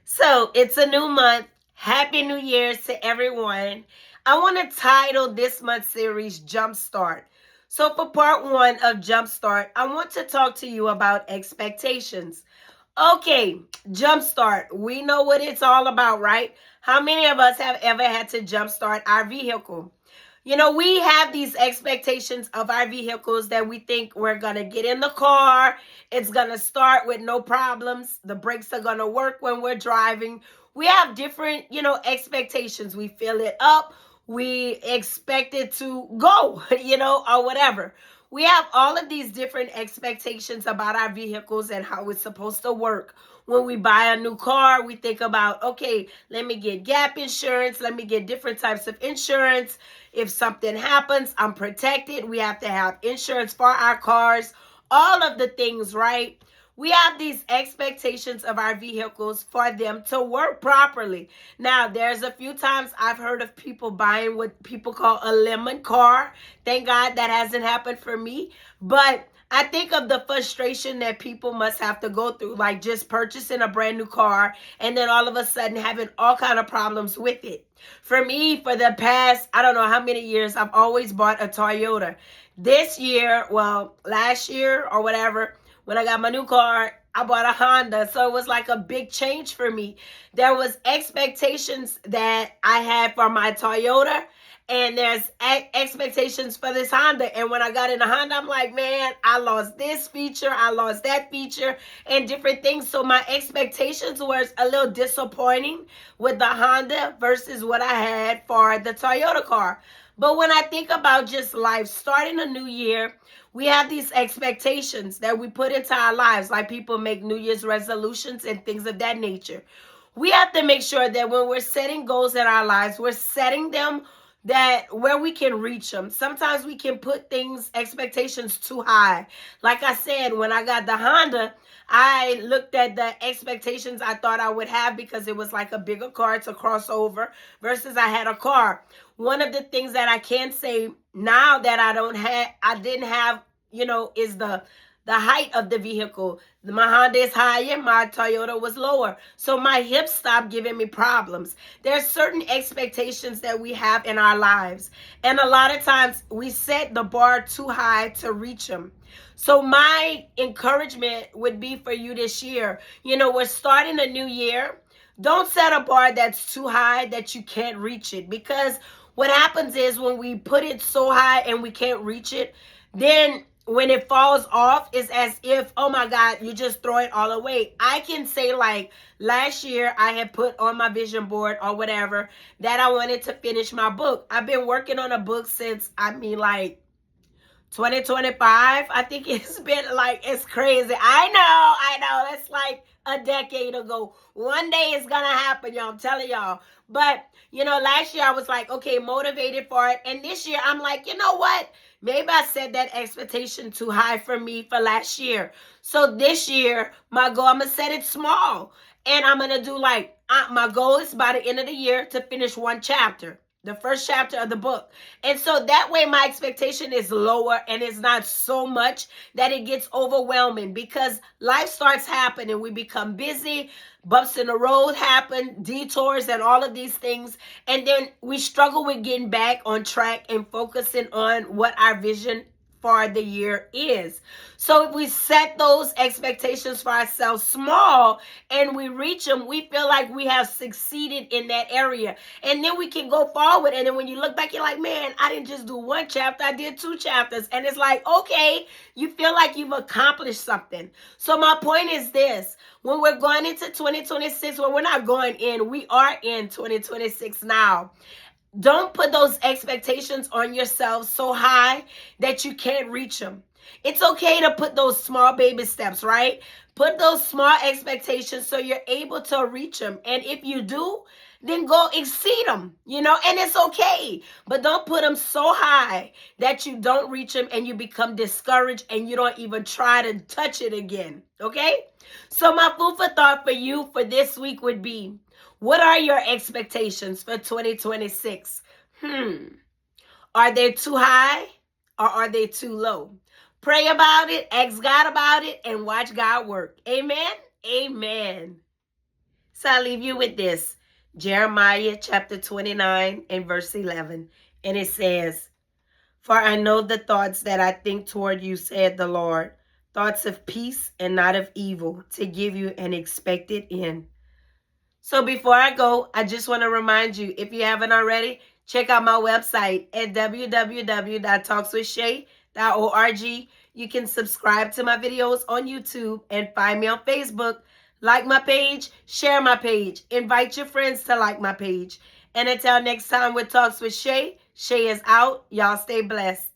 So it's a new month. Happy New Year's to everyone. I want to title this month's series Jumpstart. So, for part one of Jumpstart, I want to talk to you about expectations. Okay, Jumpstart. We know what it's all about, right? How many of us have ever had to jumpstart our vehicle? We have these expectations of our vehicles that we think we're going to get in the car. It's going to start with no problems. The brakes are going to work when we're driving. We have different, expectations. We fill it up. We expect it to go, or whatever. We have all of these different expectations about our vehicles and how it's supposed to work. When we buy a new car, we think about, okay, let me get gap insurance. Let me get different types of insurance. If something happens, I'm protected. We have to have insurance for our cars. All of the things, right? We have these expectations of our vehicles for them to work properly. Now, there's a few times I've heard of people buying what people call a lemon car. Thank God that hasn't happened for me. But I think of the frustration that people must have to go through, like just purchasing a brand new car and then all of a sudden having all kind of problems with it. For me, for the past, I don't know how many years, I've always bought a Toyota. This year, well, last year or whatever, when I got my new car, I bought a Honda. So it was like a big change for me. There was expectations that I had for my Toyota, and there's expectations for this Honda. And when I got in the Honda, I'm like, man, I lost this feature, I lost that feature, and different things. So my expectations was a little disappointing with the Honda versus what I had for the Toyota car. But when I think about just life, starting a new year, we have these expectations that we put into our lives, like people make New Year's resolutions and things of that nature. We have to make sure that when we're setting goals in our lives, we're setting them that where we can reach them. Sometimes we can put things, expectations too high. Like I said, when I got the Honda, I looked at the expectations I thought I would have because it was like a bigger car to cross over versus I had a car. One of the things that I can say now that I didn't have, is the height of the vehicle. My Honda is higher, my Toyota was lower. So my hips stopped giving me problems. There's certain expectations that we have in our lives. And a lot of times we set the bar too high to reach them. So my encouragement would be for you this year. We're starting a new year. Don't set a bar that's too high that you can't reach it, because what happens is when we put it so high and we can't reach it, then when it falls off, it's as if, oh my God, you just throw it all away. I can say, like, last year I had put on my vision board or whatever that I wanted to finish my book. I've been working on a book since, like 2025. I think it's been like, it's crazy. I know. That's like a decade ago. One day it's gonna happen, y'all. I'm telling y'all. But, last year I was like, okay, motivated for it. And this year I'm like, you know what? Maybe I set that expectation too high for me for last year. So this year, my goal, I'm going to set it small. And I'm going to do my goal is by the end of the year to finish one chapter, the first chapter of the book. And so that way my expectation is lower and it's not so much that it gets overwhelming, because life starts happening. We become busy. Bumps in the road happen, detours, and all of these things. And then we struggle with getting back on track and focusing on what our vision for the year is. So if we set those expectations for ourselves small and we reach them, we feel like we have succeeded in that area. And then we can go forward. And then when you look back, you're like, man, I didn't just do one chapter, I did 2 chapters. And it's like, okay, you feel like you've accomplished something. So my point is this: when we're going into 2026, when we're not going in, we are in 2026 now. Don't put those expectations on yourself so high that you can't reach them. It's okay to put those small baby steps, right? Put those small expectations so you're able to reach them. And if you do, then go exceed them, and it's okay. But don't put them so high that you don't reach them and you become discouraged and you don't even try to touch it again, okay? So my food for thought for you for this week would be, what are your expectations for 2026? Are they too high or are they too low? Pray about it, ask God about it, and watch God work. Amen? Amen. So I leave you with this. Jeremiah chapter 29 and verse 11. And it says, "For I know the thoughts that I think toward you, said the Lord, thoughts of peace and not of evil, to give you an expected end." So before I go, I just want to remind you, if you haven't already, check out my website at www.talkswithshay.org. You can subscribe to my videos on YouTube and find me on Facebook. Like my page, share my page, invite your friends to like my page. And until next time with Talks with Shay, Shay is out. Y'all stay blessed.